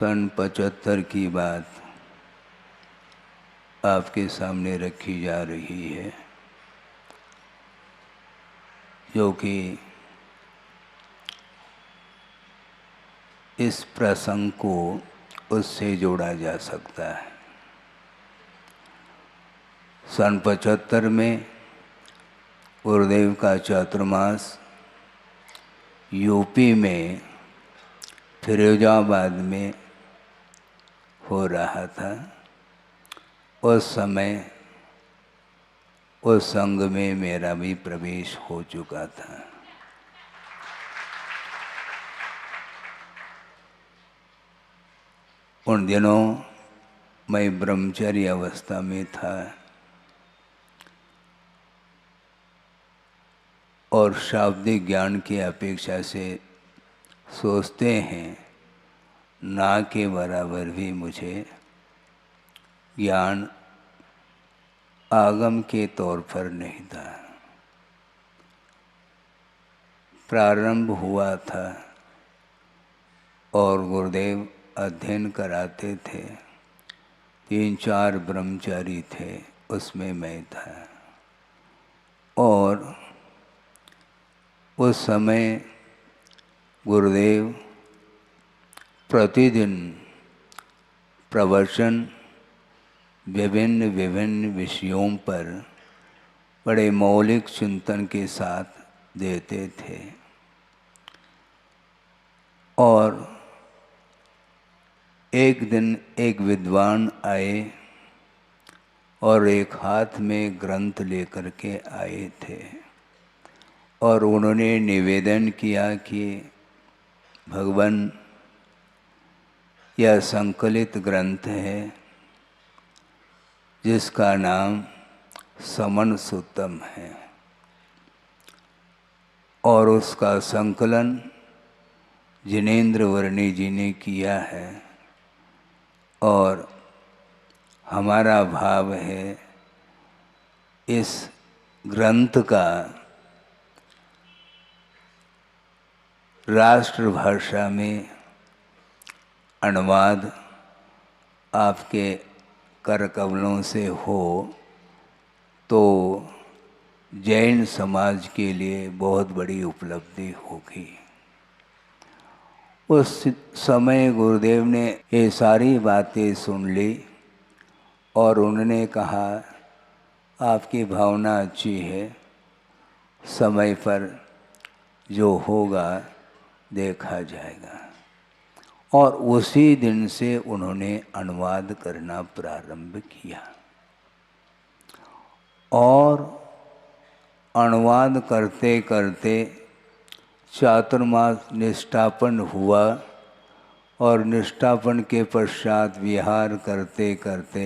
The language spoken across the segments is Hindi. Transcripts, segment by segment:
सन 75 की बात आपके सामने रखी जा रही है, जो कि इस प्रसंग को उससे जोड़ा जा सकता है। सन 75 में गुरुदेव का चातुर्मास यूपी में फिरोजाबाद में हो रहा था। उस समय उस संघ में मेरा भी प्रवेश हो चुका था। उन दिनों मैं ब्रह्मचर्य अवस्था में था और शाब्दिक ज्ञान की अपेक्षा से सोचते हैं ना के बराबर भी मुझे ज्ञान आगम के तौर पर नहीं था। प्रारंभ हुआ था और गुरुदेव अध्ययन कराते थे। 3-4 ब्रह्मचारी थे, उसमें मैं था। और उस समय गुरुदेव प्रतिदिन प्रवचन विभिन्न विभिन्न विषयों पर बड़े मौलिक चिंतन के साथ देते थे। और एक दिन एक विद्वान आए और एक हाथ में ग्रंथ लेकर के आए थे और उन्होंने निवेदन किया कि भगवान, यह संकलित ग्रंथ है जिसका नाम समन सूत्तम है और उसका संकलन जिनेन्द्र वर्णी जी ने किया है। और हमारा भाव है इस ग्रंथ का राष्ट्रभाषा में अनुवाद आपके कर कमलों से हो तो जैन समाज के लिए बहुत बड़ी उपलब्धि होगी। उस समय गुरुदेव ने ये सारी बातें सुन ली और उन्होंने कहा, आपकी भावना अच्छी है, समय पर जो होगा देखा जाएगा। और उसी दिन से उन्होंने अनुवाद करना प्रारंभ किया और अनुवाद करते करते चातुर्मास निष्ठापन हुआ और निष्ठापन के पश्चात विहार करते करते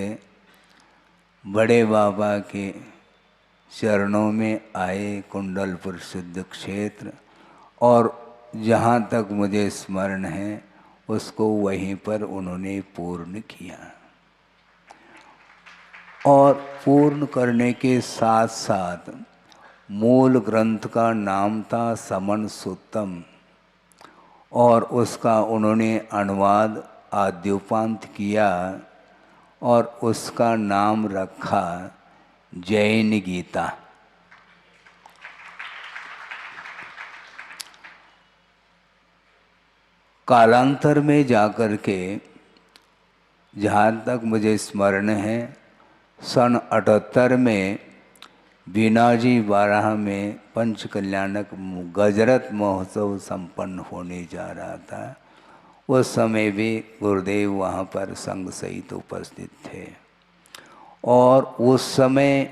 बड़े बाबा के चरणों में आए, कुंडलपुर सिद्ध क्षेत्र। और जहाँ तक मुझे स्मरण है उसको वहीं पर उन्होंने पूर्ण किया। और पूर्ण करने के साथ साथ मूल ग्रंथ का नाम था समन सूत्तम और उसका उन्होंने अनुवाद आद्योपांत किया और उसका नाम रखा जैन गीता। कालांतर में जाकर के जहाँ तक मुझे स्मरण है सन 78 में बीनाजी बाराह में पंच कल्याणक गजरत महोत्सव संपन्न होने जा रहा था। उस समय भी गुरुदेव वहाँ पर संग सहित उपस्थित थे और उस समय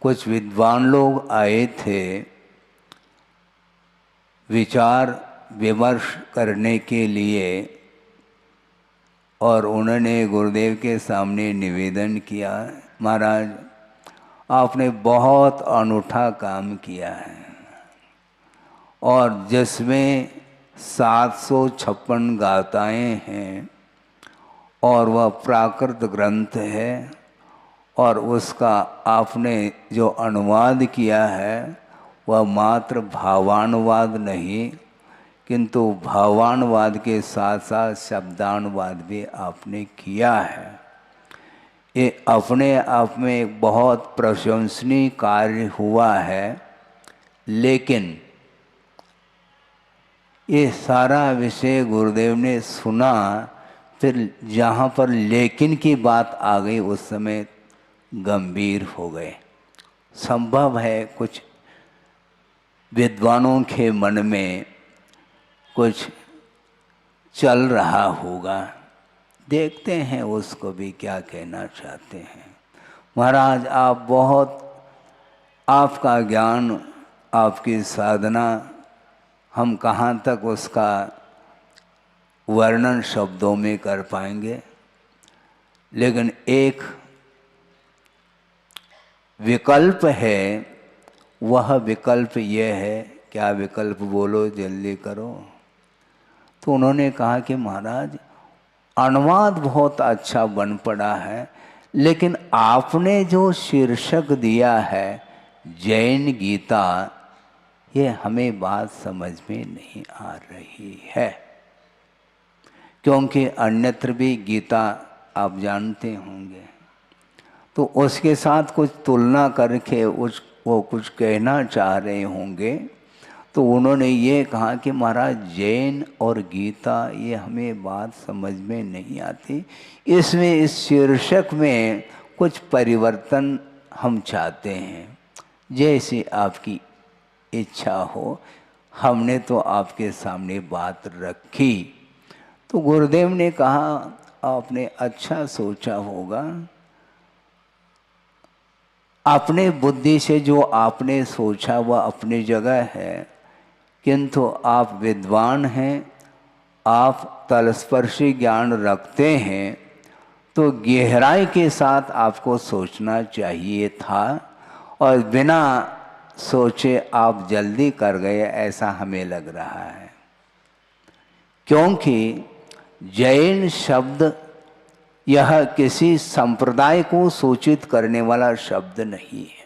कुछ विद्वान लोग आए थे विचार विमर्श करने के लिए और उन्होंने गुरुदेव के सामने निवेदन किया, महाराज आपने बहुत अनूठा काम किया है और जिसमें 756 गाथाएँ हैं और वह प्राकृत ग्रंथ है और उसका आपने जो अनुवाद किया है वह मात्र भावानुवाद नहीं किंतु भावानुवाद के साथ साथ शब्दानुवाद भी आपने किया है। ये अपने आप में एक बहुत प्रशंसनीय कार्य हुआ है। लेकिन ये सारा विषय गुरुदेव ने सुना, फिर जहाँ पर लेकिन की बात आ गई उस समय गंभीर हो गए। संभव है कुछ विद्वानों के मन में कुछ चल रहा होगा, देखते हैं उसको भी क्या कहना चाहते हैं। महाराज आप बहुत, आपका ज्ञान, आपकी साधना, हम कहाँ तक उसका वर्णन शब्दों में कर पाएंगे। लेकिन एक विकल्प है, वह विकल्प यह है, क्या विकल्प बोलो जल्दी करो। तो उन्होंने कहा कि महाराज अनुवाद बहुत अच्छा बन पड़ा है, लेकिन आपने जो शीर्षक दिया है जैन गीता, ये हमें बात समझ में नहीं आ रही है। क्योंकि अन्यत्र भी गीता आप जानते होंगे, तो उसके साथ कुछ तुलना करके वो कुछ कहना चाह रहे होंगे। तो उन्होंने ये कहा कि महाराज जैन और गीता ये हमें बात समझ में नहीं आती, इसमें इस शीर्षक में कुछ परिवर्तन हम चाहते हैं, जैसी आपकी इच्छा हो। हमने तो आपके सामने बात रखी। तो गुरुदेव ने कहा आपने अच्छा सोचा होगा, अपने बुद्धि से जो आपने सोचा वह अपनी जगह है, किंतु आप विद्वान हैं, आप तलस्पर्शी ज्ञान रखते हैं, तो गहराई के साथ आपको सोचना चाहिए था, और बिना सोचे आप जल्दी कर गए ऐसा हमें लग रहा है। क्योंकि जैन शब्द यह किसी संप्रदाय को सूचित करने वाला शब्द नहीं है।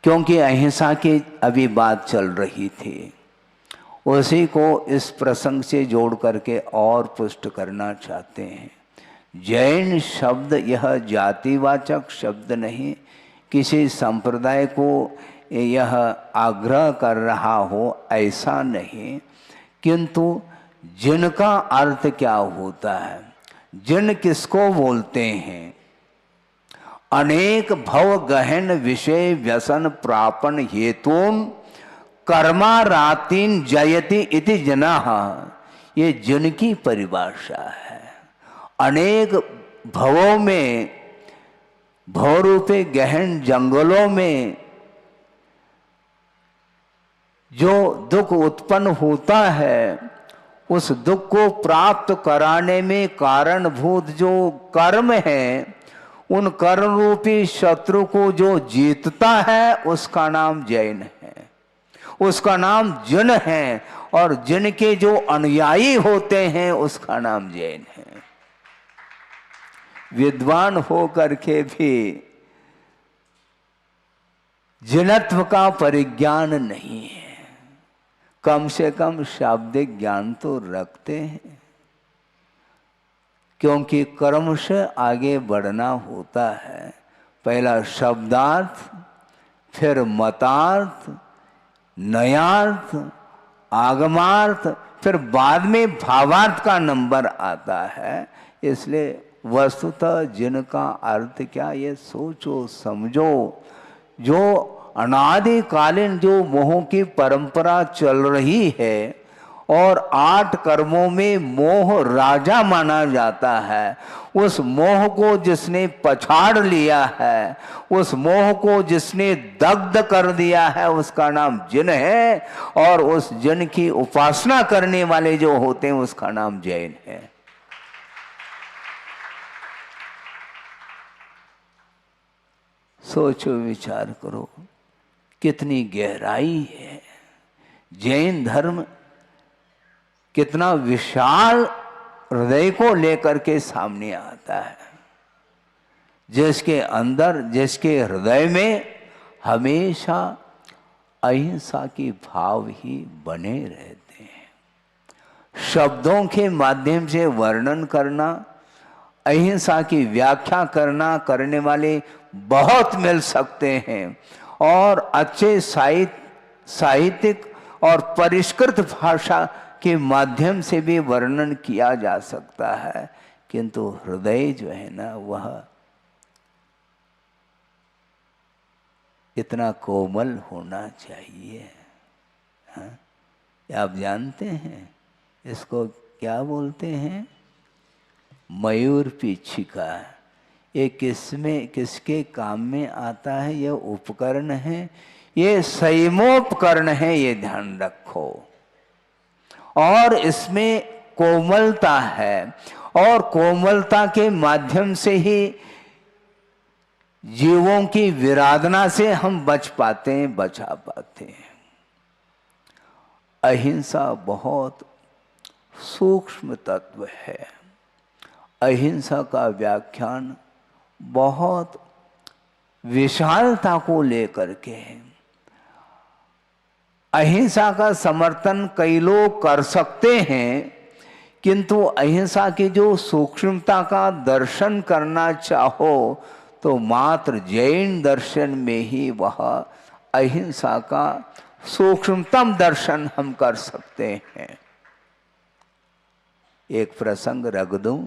क्योंकि अहिंसा की अभी बात चल रही थी, उसी को इस प्रसंग से जोड़ करके और पुष्ट करना चाहते हैं। जैन शब्द यह जातिवाचक शब्द नहीं, किसी संप्रदाय को यह आग्रह कर रहा हो ऐसा नहीं, किंतु जिनका अर्थ क्या होता है, जिन किसको बोलते हैं, अनेक भव गहन विषय व्यसन प्रापन हेतुन कर्मा रातिन जयति इति जनाः, ये जिन की परिभाषा है। अनेक भवों में, भवरूपे गहन जंगलों में जो दुख उत्पन्न होता है, उस दुख को प्राप्त कराने में कारणभूत जो कर्म है, उन कर्म रूपी शत्रु को जो जीतता है उसका नाम जैन है, उसका नाम जिन है, और जिन के जो अनुयायी होते हैं उसका नाम जैन है। विद्वान हो करके भी जिनत्व का परिज्ञान नहीं है, कम से कम शाब्दिक ज्ञान तो रखते हैं। क्योंकि कर्म से आगे बढ़ना होता है, पहला शब्दार्थ, फिर मतार्थ, नयार्थ, आगमार्थ, फिर बाद में भावार्थ का नंबर आता है। इसलिए वस्तुतः जिनका अर्थ क्या, ये सोचो समझो। जो अनादिकालीन जो मोह की परंपरा चल रही है, और 8 कर्मों में मोह राजा माना जाता है, उस मोह को जिसने पछाड़ लिया है, उस मोह को जिसने दग्ध कर दिया है, उसका नाम जिन है, और उस जिन की उपासना करने वाले जो होते हैं उसका नाम जैन है। सोचो विचार करो कितनी गहराई है। जैन धर्म कितना विशाल हृदय को लेकर के सामने आता है, जिसके अंदर, जिसके हृदय में हमेशा अहिंसा के भाव ही बने रहते हैं। शब्दों के माध्यम से वर्णन करना, अहिंसा की व्याख्या करने वाले बहुत मिल सकते हैं और अच्छे साहित्यिक और परिष्कृत भाषा के माध्यम से भी वर्णन किया जा सकता है, किंतु हृदय जो है ना वह इतना कोमल होना चाहिए। हाँ? आप जानते हैं इसको क्या बोलते हैं? मयूर पीछिका। ये किसके काम में आता है? यह उपकरण है, ये संयमोपकरण है, ये ध्यान रखो। और इसमें कोमलता है और कोमलता के माध्यम से ही जीवों की विराधना से हम बचा पाते हैं। अहिंसा बहुत सूक्ष्म तत्व है। अहिंसा का व्याख्यान बहुत विशालता को लेकर के है। अहिंसा का समर्थन कई लोग कर सकते हैं, किंतु अहिंसा की जो सूक्ष्मता का दर्शन करना चाहो तो मात्र जैन दर्शन में ही वह अहिंसा का सूक्ष्मतम दर्शन हम कर सकते हैं। एक प्रसंग रख दूं,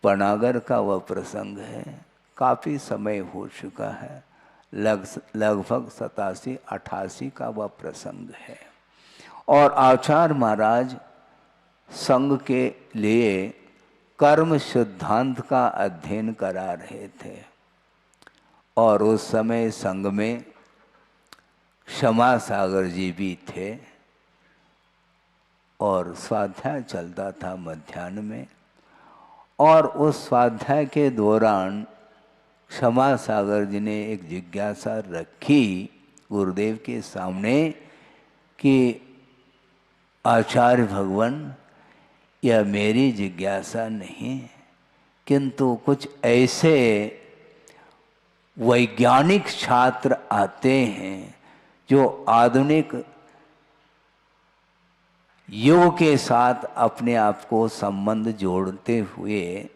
पनागर का वह प्रसंग है, काफी समय हो चुका है, लगभग 87-88 का वह प्रसंग है। और आचार्य महाराज संघ के लिए कर्म सिद्धांत का अध्ययन करा रहे थे और उस समय संघ में क्षमा सागर जी भी थे और स्वाध्याय चलता था मध्याह्न में। और उस स्वाध्याय के दौरान क्षमा सागर जी ने एक जिज्ञासा रखी गुरुदेव के सामने कि आचार्य भगवान, यह मेरी जिज्ञासा नहीं, किंतु कुछ ऐसे वैज्ञानिक छात्र आते हैं जो आधुनिक युग के साथ अपने आप को संबंध जोड़ते हुए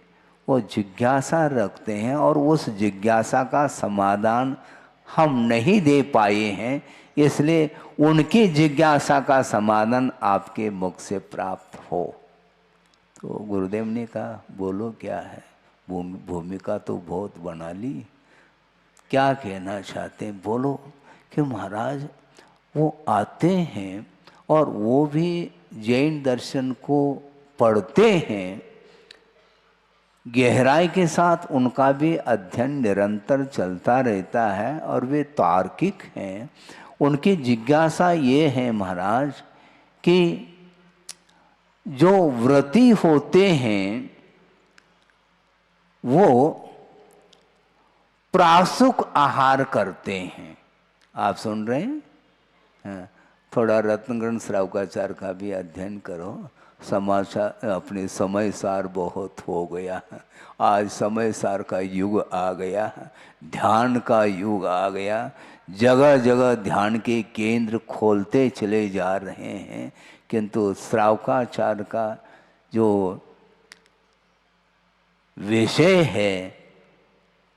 वो जिज्ञासा रखते हैं और उस जिज्ञासा का समाधान हम नहीं दे पाए हैं, इसलिए उनकी जिज्ञासा का समाधान आपके मुख से प्राप्त हो। तो गुरुदेव ने कहा बोलो क्या है, भूमिका तो बहुत बना ली, क्या कहना चाहते हैं बोलो। कि महाराज वो आते हैं और वो भी जैन दर्शन को पढ़ते हैं, गहराई के साथ उनका भी अध्ययन निरंतर चलता रहता है और वे तार्किक हैं। उनकी जिज्ञासा ये है महाराज कि जो व्रती होते हैं वो प्रासुक आहार करते हैं। आप सुन रहे हैं? हाँ, थोड़ा रत्नग्रंथ श्रावकाचार्य का भी अध्ययन करो। समाचार अपने समय सार बहुत हो गया, आज समय सार का युग आ गया, ध्यान का युग आ गया, जगह जगह ध्यान के केंद्र खोलते चले जा रहे हैं, किंतु श्रावकाचार्य का जो विषय है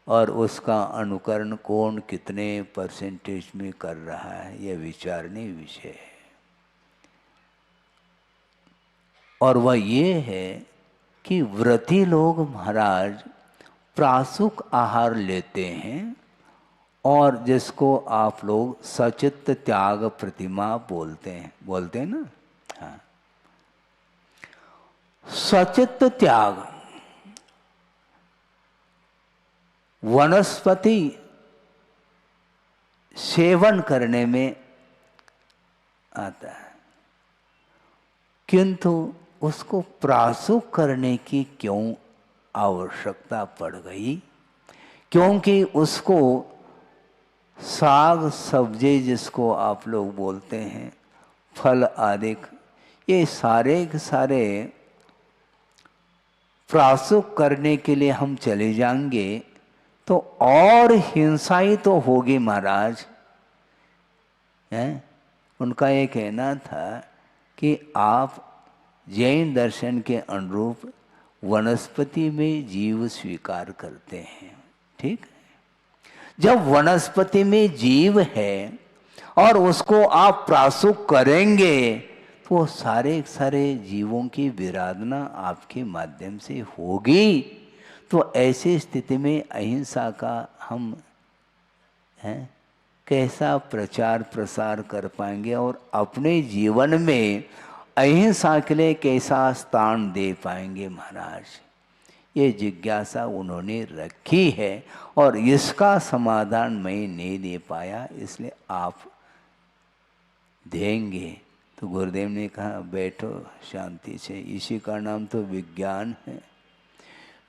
और उसका अनुकरण कौन कितने परसेंटेज में कर रहा है, यह विचारनीय विषय है। और वह ये है कि व्रती लोग महाराज प्रासुक आहार लेते हैं और जिसको आप लोग सचित्त त्याग प्रतिमा बोलते हैं ना। हाँ, सचित्त त्याग वनस्पति सेवन करने में आता है, किंतु उसको प्रासुक करने की क्यों आवश्यकता पड़ गई? क्योंकि उसको साग सब्जी जिसको आप लोग बोलते हैं, फल आदि, ये सारे के सारे प्रासुक करने के लिए हम चले जाएंगे तो और हिंसा ही तो होगी महाराज। हैं? उनका ये कहना था कि आप जैन दर्शन के अनुरूप वनस्पति में जीव स्वीकार करते हैं, ठीक है। जब वनस्पति में जीव है और उसको आप प्रासुक करेंगे तो सारे सारे जीवों की विराधना आपके माध्यम से होगी। तो ऐसी स्थिति में अहिंसा का हम हैं कैसा प्रचार प्रसार कर पाएंगे और अपने जीवन में अहिंसा के लिए कैसा स्थान दे पाएंगे महाराज। ये जिज्ञासा उन्होंने रखी है और इसका समाधान मैं नहीं दे पाया, इसलिए आप देंगे। तो गुरुदेव ने कहा बैठो शांति से, इसी का नाम तो विज्ञान है।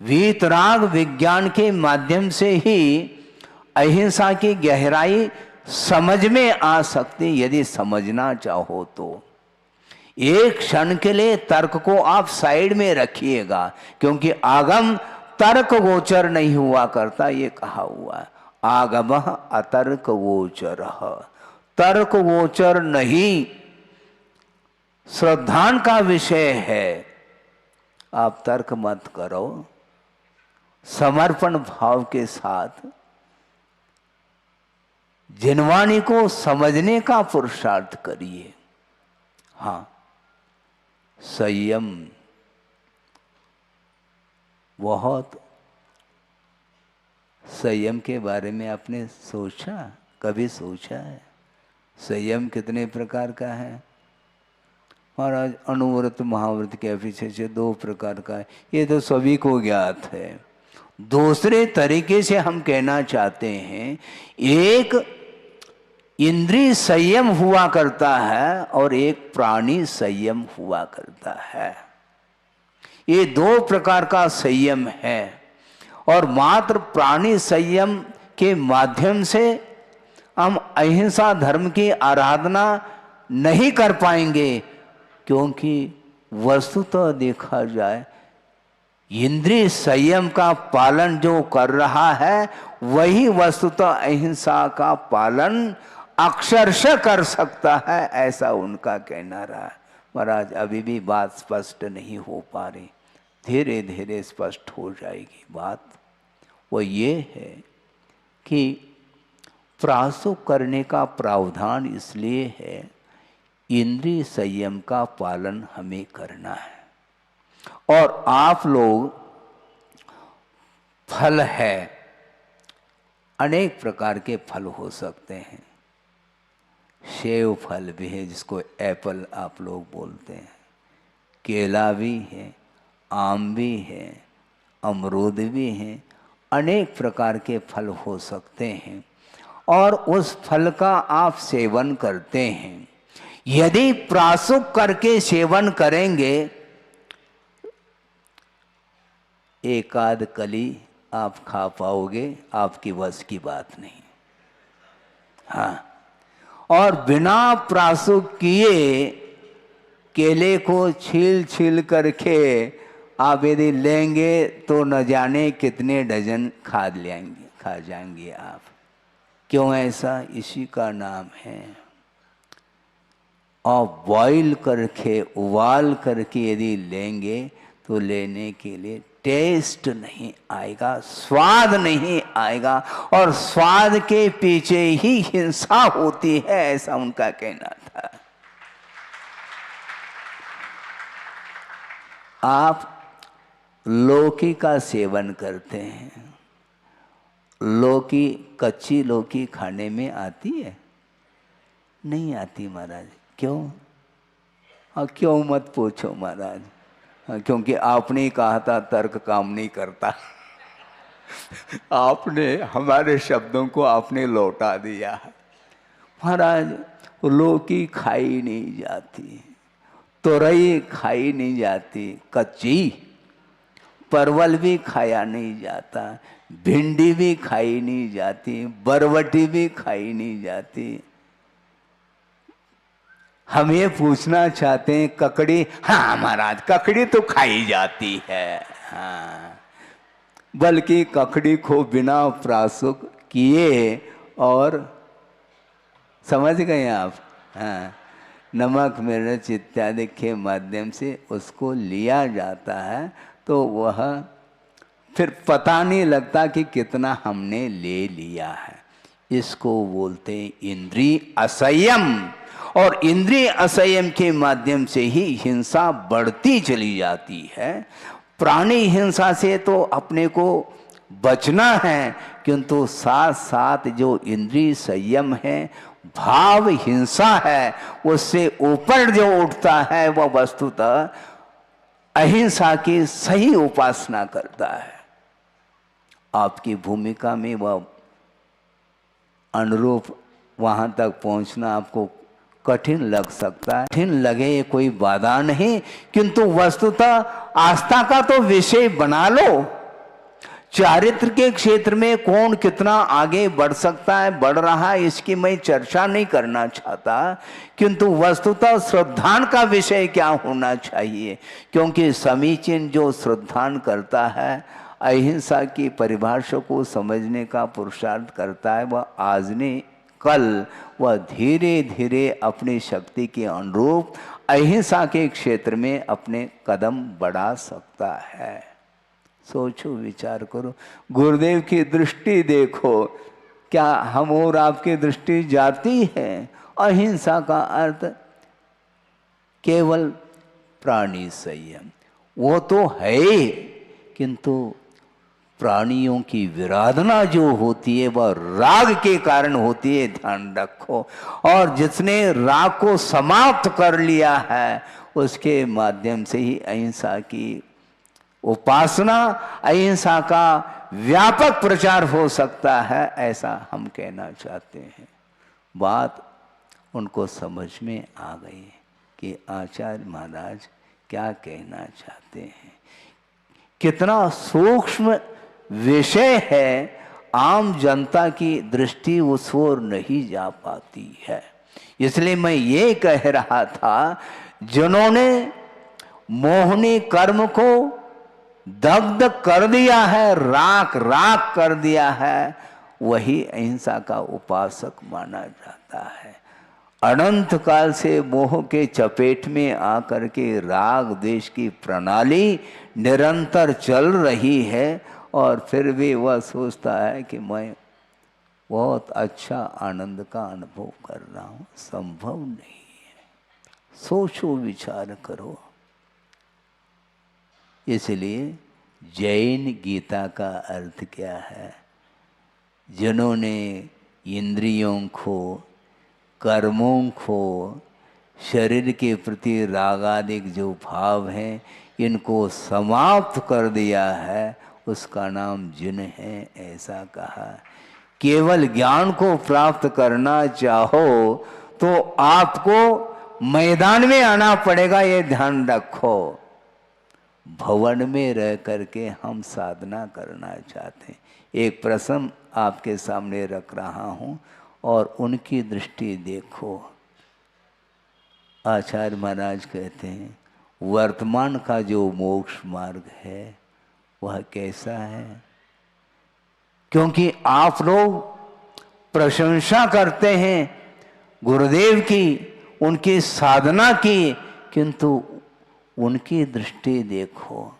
वीतराग विज्ञान के माध्यम से ही अहिंसा की गहराई समझ में आ सकती, यदि समझना चाहो तो। एक क्षण के लिए तर्क को आप साइड में रखिएगा, क्योंकि आगम तर्क गोचर नहीं हुआ करता, ये कहा हुआ है। आगम अतर्क गोचर, तर्क गोचर नहीं, श्रद्धान का विषय है। आप तर्क मत करो, समर्पण भाव के साथ जिनवाणी को समझने का पुरुषार्थ करिए। हाँ, संयम बहुत, संयम के बारे में आपने सोचा, कभी सोचा है संयम कितने प्रकार का है महाराज? अनुव्रत महाव्रत के पीछे से 2 प्रकार का है, ये तो सभी को ज्ञात है। दूसरे तरीके से हम कहना चाहते हैं, एक इंद्रिय संयम हुआ करता है और एक प्राणी संयम हुआ करता है। ये 2 प्रकार का संयम है और मात्र प्राणी संयम के माध्यम से हम अहिंसा धर्म की आराधना नहीं कर पाएंगे, क्योंकि वस्तुतः देखा जाए इंद्रिय संयम का पालन जो कर रहा है वही वस्तुतः अहिंसा का पालन अक्षरशः कर सकता है, ऐसा उनका कहना रहा। महाराज अभी भी बात स्पष्ट नहीं हो पा रही, धीरे धीरे स्पष्ट हो जाएगी बात। वो ये है कि प्रासुक करने का प्रावधान इसलिए है, इंद्रिय संयम का पालन हमें करना है। और आप लोग फल है, अनेक प्रकार के फल हो सकते हैं। सेव फल भी है जिसको एप्पल आप लोग बोलते हैं, केला भी है, आम भी है, अमरूद भी है, अनेक प्रकार के फल हो सकते हैं और उस फल का आप सेवन करते हैं। यदि प्रासुक करके सेवन करेंगे, एक आध कली आप खा पाओगे, आपकी बस की बात नहीं। हाँ, और बिना प्रासुक किए केले को छील छील करके आप यदि लेंगे तो न जाने कितने डजन खा जाएंगे आप। क्यों ऐसा? इसी का नाम है। और बॉईल करके, उबाल करके यदि लेंगे तो लेने के लिए टेस्ट नहीं आएगा, स्वाद नहीं आएगा, और स्वाद के पीछे ही हिंसा होती है, ऐसा उनका कहना था। आप लौकी का सेवन करते हैं, लौकी, कच्ची लौकी खाने में आती है? नहीं आती महाराज। क्यों? हाँ, क्यों मत पूछो महाराज। हाँ, क्योंकि आपने ही कहा था तर्क काम नहीं करता। आपने हमारे शब्दों को आपने लौटा दिया है महाराज। लौकी खाई नहीं जाती, तोरई खाई नहीं जाती कच्ची, परवल भी खाया नहीं जाता, भिंडी भी खाई नहीं जाती, बरबटी भी खाई नहीं जाती। हम ये पूछना चाहते हैं ककड़ी? हाँ महाराज, ककड़ी तो खाई जाती है। हाँ, बल्कि ककड़ी को बिना प्रासुक किए, और समझ गए आप? हाँ, नमक मिर्च इत्यादि के माध्यम से उसको लिया जाता है, तो वह फिर पता नहीं लगता कि कितना हमने ले लिया है। इसको बोलते हैं इंद्रिय असंयम, और इंद्रिय असंयम के माध्यम से ही हिंसा बढ़ती चली जाती है। प्राणी हिंसा से तो अपने को बचना है, किंतु साथ साथ जो इंद्रिय संयम है, भाव हिंसा है, उससे ऊपर जो उठता है वह वस्तुतः अहिंसा की सही उपासना करता है। आपकी भूमिका में वह अनुरूप वहाँ तक पहुँचना आपको कठिन लग सकता है, कठिन लगे ये कोई बाधा नहीं, किंतु वस्तुतः आस्था का तो विषय बना लो। चारित्र के क्षेत्र में कौन कितना आगे बढ़ सकता है, बढ़ रहा है, इसकी मैं चर्चा नहीं करना चाहता, किंतु वस्तुतः श्रद्धान का विषय क्या होना चाहिए। क्योंकि समीचीन जो श्रद्धान करता है, अहिंसा की परिभाषा को समझने का पुरुषार्थ करता है, वह आज नहीं कल वह धीरे धीरे अपनी शक्ति के अनुरूप अहिंसा के क्षेत्र में अपने कदम बढ़ा सकता है। सोचो, विचार करो, गुरुदेव की दृष्टि देखो, क्या हम और आपकी दृष्टि जाती है? अहिंसा का अर्थ केवल प्राणी संयम, वो तो है, किंतु प्राणियों की विराधना जो होती है वह राग के कारण होती है, ध्यान रखो। और जिसने राग को समाप्त कर लिया है, उसके माध्यम से ही अहिंसा की उपासना, अहिंसा का व्यापक प्रचार हो सकता है, ऐसा हम कहना चाहते हैं। बात उनको समझ में आ गई कि आचार्य महाराज क्या कहना चाहते हैं। कितना सूक्ष्म विषय है, आम जनता की दृष्टि उस ओर नहीं जा पाती है। इसलिए मैं ये कह रहा था, जिन्होंने मोहनी कर्म को दग्ध कर दिया है, राख राख कर दिया है, वही अहिंसा का उपासक माना जाता है। अनंत काल से मोह के चपेट में आकर के राग द्वेष की प्रणाली निरंतर चल रही है, और फिर भी वह सोचता है कि मैं बहुत अच्छा आनंद का अनुभव कर रहा हूँ। संभव नहीं है। सोचो, विचार करो। इसलिए जैन गीता का अर्थ क्या है? जिन्होंने इंद्रियों को, कर्मों को, शरीर के प्रति रागादिक जो भाव हैं, इनको समाप्त कर दिया है, उसका नाम जिन है, ऐसा कहा। केवल ज्ञान को प्राप्त करना चाहो तो आपको मैदान में आना पड़ेगा, ये ध्यान रखो। भवन में रह करके हम साधना करना चाहते हैं। एक प्रश्न आपके सामने रख रहा हूँ और उनकी दृष्टि देखो। आचार्य महाराज कहते हैं, वर्तमान का जो मोक्ष मार्ग है वह कैसा है? क्योंकि आप लोग प्रशंसा करते हैं गुरुदेव की, उनकी साधना की, किंतु उनकी दृष्टि देखो।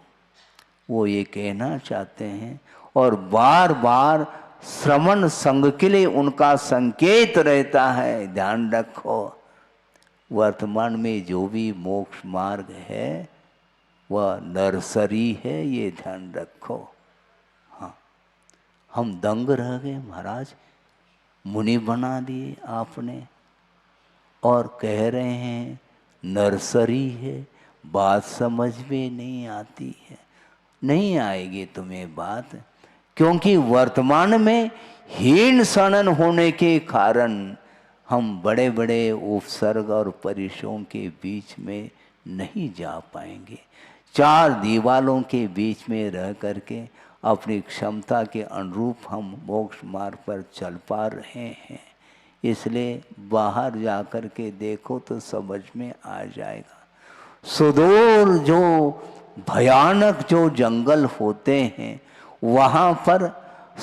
वो ये कहना चाहते हैं, और बार बार श्रवण संग के लिए उनका संकेत रहता है। ध्यान रखो, वर्तमान में जो भी मोक्ष मार्ग है वह नर्सरी है, ये ध्यान रखो। हाँ, हम दंग रह गए, महाराज मुनि बना दिए आपने, और कह रहे हैं नर्सरी है। बात समझ में नहीं आती है। नहीं आएगी तुम्हें बात, क्योंकि वर्तमान में हीन सनन होने के कारण हम बड़े बड़े उपसर्ग और परिसरों के बीच में नहीं जा पाएंगे। चार दीवालों के बीच में रह करके अपनी क्षमता के अनुरूप हम मोक्ष मार्ग पर चल पा रहे हैं। इसलिए बाहर जा कर के देखो तो समझ में आ जाएगा। सुदूर जो भयानक जो जंगल होते हैं, वहाँ पर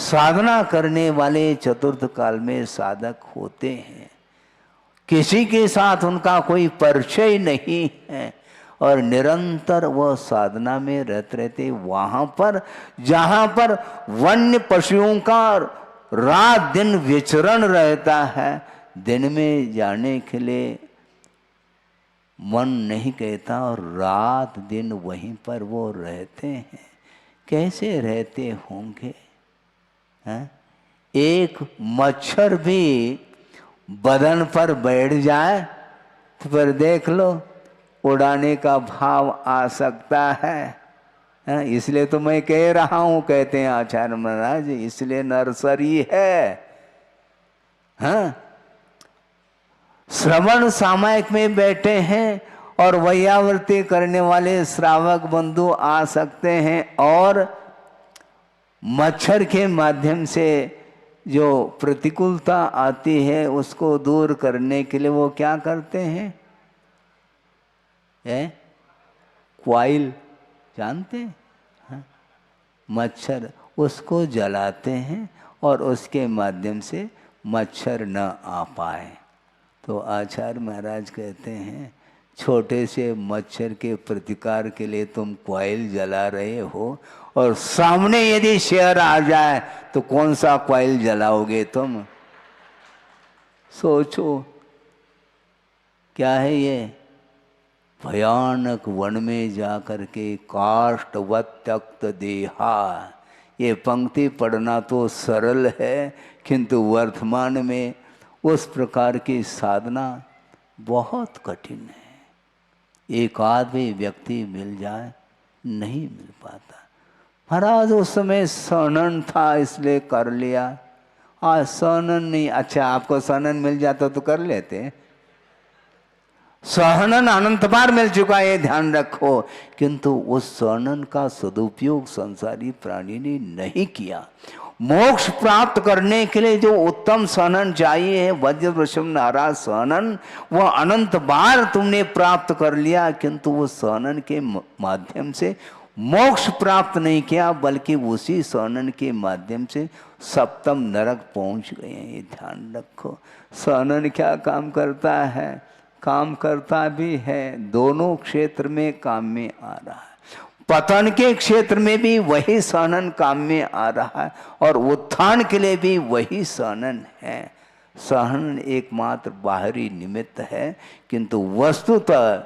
साधना करने वाले चतुर्थ काल में साधक होते हैं। किसी के साथ उनका कोई परिचय नहीं है और निरंतर वह साधना में रहते वहाँ पर जहाँ पर वन्य पशुओं का रात दिन विचरण रहता है, दिन में जाने के लिए मन नहीं कहता और रात दिन वहीं पर वो रहते हैं। कैसे रहते होंगे हैं? एक मच्छर भी बदन पर बैठ जाए तो फिर देख लो उड़ाने का भाव आ सकता है। इसलिए तो मैं कह रहा हूं, कहते हैं आचार्य महाराज, इसलिए नर्सरी है। हाँ, श्रवण सामायिक में बैठे हैं और वैयावृत्ति करने वाले श्रावक बंधु आ सकते हैं और मच्छर के माध्यम से जो प्रतिकूलता आती है उसको दूर करने के लिए वो क्या करते हैं? क्वाइल जानते हैं? हाँ? मच्छर उसको जलाते हैं और उसके माध्यम से मच्छर न आ पाए। तो आचार्य महाराज कहते हैं छोटे से मच्छर के प्रतिकार के लिए तुम क्वाइल जला रहे हो और सामने यदि शेर आ जाए तो कौन सा क्वाइल जलाओगे तुम? सोचो क्या है ये? भयानक वन में जाकर के काष्ठवत् त्यक्त देहा। ये पंक्ति पढ़ना तो सरल है किंतु वर्तमान में उस प्रकार की साधना बहुत कठिन है। एक आदमी व्यक्ति मिल जाए नहीं मिल पाता। महाराज उस समय सनन था इसलिए कर लिया, आज सनन नहीं। अच्छा आपको सनन मिल जाता तो कर लेते। सहनन अनंत बार मिल चुका है, ध्यान रखो, किंतु उस सहनन का सदुपयोग संसारी प्राणी ने नहीं किया। मोक्ष प्राप्त करने के लिए जो उत्तम सहनन चाहिए है, वज्र वृषभ नाराज सहनन, वह अनंत बार तुमने प्राप्त कर लिया, किंतु वो सहनन के माध्यम से मोक्ष प्राप्त नहीं किया, बल्कि उसी सहनन के माध्यम से सप्तम नरक पहुंच गए हैं। ये ध्यान रखो। सहनन क्या काम करता है? काम करता भी है, दोनों क्षेत्र में काम में आ रहा है। पतन के क्षेत्र में भी वही सहनन काम में आ रहा है और उत्थान के लिए भी वही सहनन है। सहनन एकमात्र बाहरी निमित्त है, किंतु वस्तुतः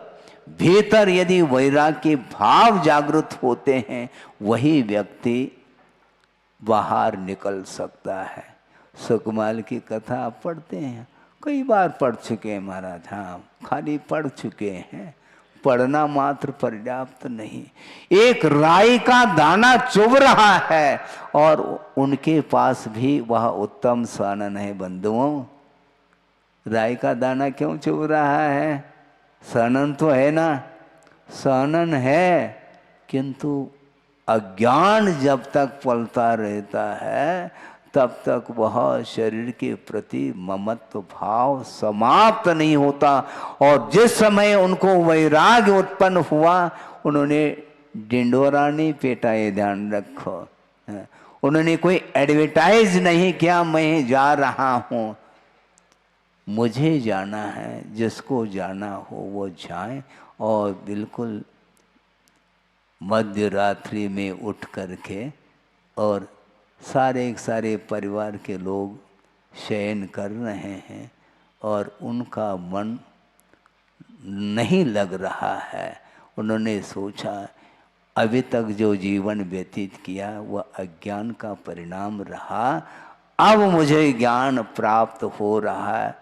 भीतर यदि वैराग्य के भाव जागृत होते हैं, वही व्यक्ति बाहर निकल सकता है। सुकमाल की कथा आप पढ़ते हैं, कई बार पढ़ चुके हैं महाराज। हाँ, खाली पढ़ चुके हैं, पढ़ना मात्र पर्याप्त नहीं। एक राई का दाना चुभ रहा है और उनके पास भी वह उत्तम सहनन है। बंधुओं, राई का दाना क्यों चुभ रहा है? सहनन तो है ना, सहनन है, किंतु अज्ञान जब तक पलता रहता है तब तक वह शरीर के प्रति ममत्व भाव समाप्त नहीं होता। और जिस समय उनको वैराग्य उत्पन्न हुआ, उन्होंने डिंडोरा नहीं पीटा, ये ध्यान रखो। उन्होंने कोई एडवर्टाइज नहीं किया मैं जा रहा हूँ। मुझे जाना है, जिसको जाना हो वो जाए। और बिल्कुल मध्य रात्रि में उठ करके और सारे परिवार के लोग शयन कर रहे हैं और उनका मन नहीं लग रहा है। उन्होंने सोचा अभी तक जो जीवन व्यतीत किया वह अज्ञान का परिणाम रहा, अब मुझे ज्ञान प्राप्त हो रहा है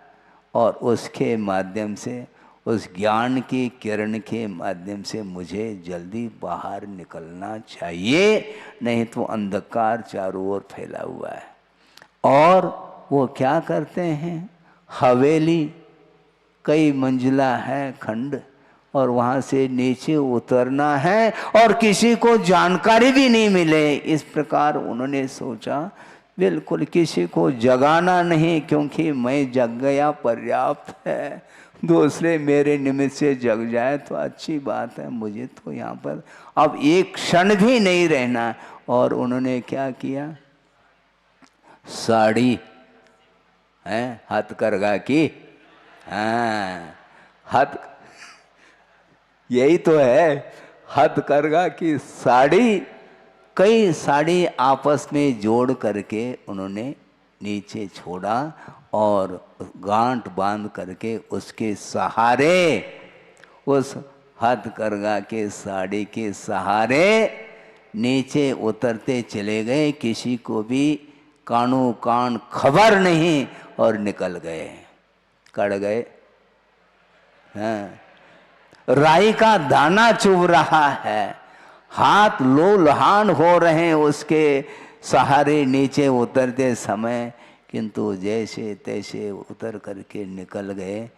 और उसके माध्यम से, उस ज्ञान की किरण के माध्यम से मुझे जल्दी बाहर निकलना चाहिए, नहीं तो अंधकार चारों ओर फैला हुआ है। और वो क्या करते हैं? हवेली कई मंजिला है खंड और वहाँ से नीचे उतरना है और किसी को जानकारी भी नहीं मिले। इस प्रकार उन्होंने सोचा बिल्कुल किसी को जगाना नहीं, क्योंकि मैं जग गया पर्याप्त है। दूसरे मेरे निमित्त से जग जाए तो अच्छी बात है, मुझे तो यहाँ पर अब एक क्षण भी नहीं रहना। और उन्होंने क्या किया, साड़ी है हथकरघा की, हाँ हाथ, यही तो है हथकरघा की साड़ी, कई साड़ी आपस में जोड़ करके उन्होंने नीचे छोड़ा और गांठ बांध करके उसके सहारे, उस हथकरघा के साड़ी के सहारे नीचे उतरते चले गए, किसी को भी कानो कान खबर नहीं, और निकल गए, कड़ गए। हाँ, राई का दाना चुभ रहा है, हाथ लोलहान हो रहे हैं उसके सहारे नीचे उतरते समय, किंतु जैसे तैसे उतर करके निकल गए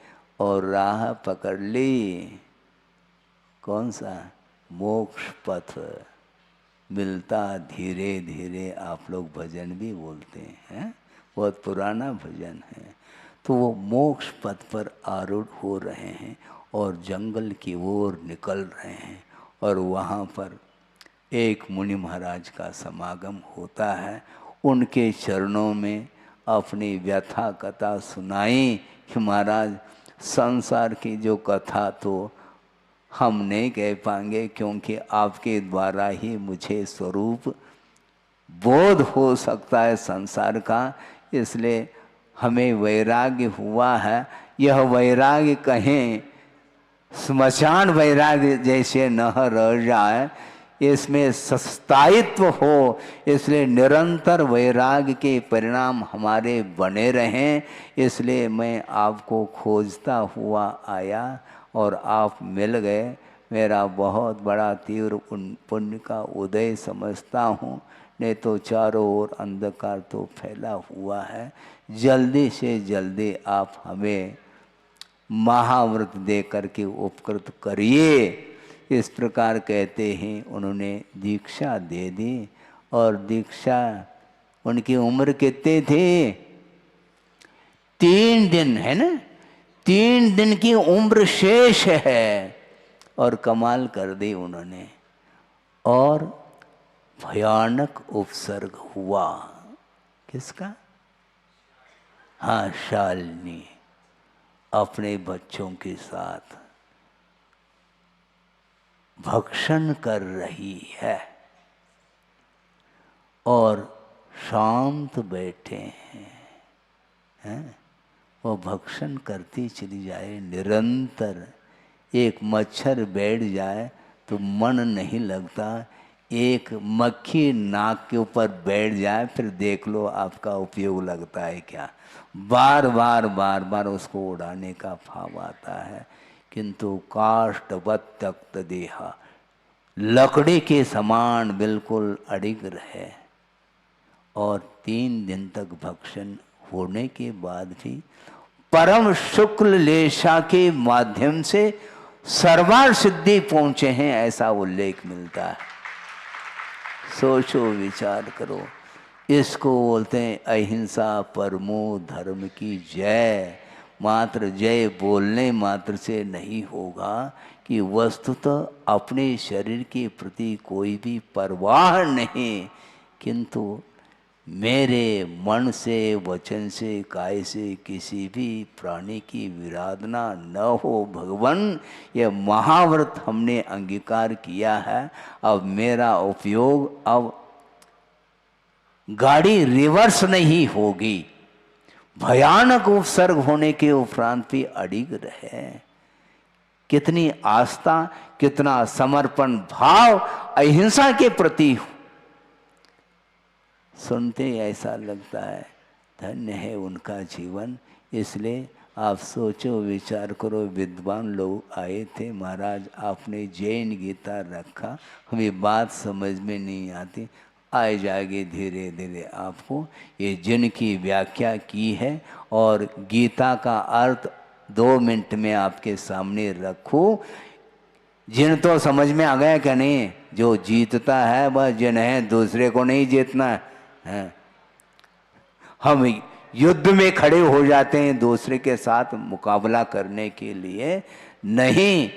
और राह पकड़ ली। कौन सा? मोक्ष पथ मिलता धीरे धीरे। आप लोग भजन भी बोलते हैं, बहुत पुराना भजन है। तो वो मोक्ष पथ पर आरूढ़ हो रहे हैं और जंगल की ओर निकल रहे हैं, और वहाँ पर एक मुनि महाराज का समागम होता है। उनके चरणों में अपनी व्यथा कथा सुनाई कि महाराज संसार की जो कथा तो हम नहीं कह पाएंगे, क्योंकि आपके द्वारा ही मुझे स्वरूप बोध हो सकता है संसार का, इसलिए हमें वैराग्य हुआ है। यह वैराग्य कहें स्मशान वैराग्य जैसे न रह जाए, इसमें स्थायित्व हो, इसलिए निरंतर वैराग्य के परिणाम हमारे बने रहें। इसलिए मैं आपको खोजता हुआ आया और आप मिल गए। मेरा बहुत बड़ा तीव्र पुण्य का उदय समझता हूँ, नहीं तो चारों ओर अंधकार तो फैला हुआ है। जल्दी से जल्दी आप हमें महाव्रत दे करके उपकृत करिए। इस प्रकार कहते हैं उन्होंने दीक्षा दे दी। और दीक्षा, उनकी उम्र कितनी थी? 3 दिन है ना, 3 दिन की उम्र शेष है, और कमाल कर दी उन्होंने। और भयानक उपसर्ग हुआ। किसका? हाँ, शालिनी अपने बच्चों के साथ भक्षण कर रही है और शांत बैठे हैं। वो भक्षण करती चली जाए निरंतर। एक मच्छर बैठ जाए तो मन नहीं लगता, एक मक्खी नाक के ऊपर बैठ जाए फिर देख लो आपका उपयोग लगता है क्या। बार बार बार बार उसको उड़ाने का भाव आता है, किंतु काष्ठवत् त्यक्त देहा, लकड़ी के समान बिल्कुल अडिग रहे। और 3 दिन तक भक्षण होने के बाद भी परम शुक्ल लेशा के माध्यम से सर्वार सिद्धि पहुंचे हैं, ऐसा उल्लेख मिलता है। सोचो विचार करो। इसको बोलते हैं अहिंसा परमो धर्म की जय। मात्र जय बोलने मात्र से नहीं होगा कि वस्तुतः अपने शरीर के प्रति कोई भी परवाह नहीं, किंतु मेरे मन से वचन से काय से किसी भी प्राणी की विराधना न हो भगवान। यह महाव्रत हमने अंगीकार किया है। अब मेरा उपयोग, अब गाड़ी रिवर्स नहीं होगी। भयानक उपसर्ग होने के उपरांत भी अडिग रहे। कितनी आस्था, कितना समर्पण भाव अहिंसा के प्रति। सुनते ऐसा लगता है धन्य है उनका जीवन। इसलिए आप सोचो विचार करो। विद्वान लोग आए थे, महाराज आपने जैन गीता रखा, हमें बात समझ में नहीं आती, आए जाएगी धीरे धीरे आपको। ये जिनकी व्याख्या की है और गीता का अर्थ 2 मिनट में आपके सामने रखूं। जिन तो समझ में आ गया क्या? नहीं, जो जीतता है वह जिन है, दूसरे को नहीं जीतना है। हम युद्ध में खड़े हो जाते हैं दूसरे के साथ मुकाबला करने के लिए नहीं,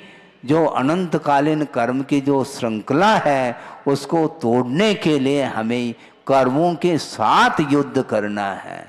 जो अनंतकालीन कर्म की जो श्रृंखला है उसको तोड़ने के लिए हमें कर्मों के साथ युद्ध करना है।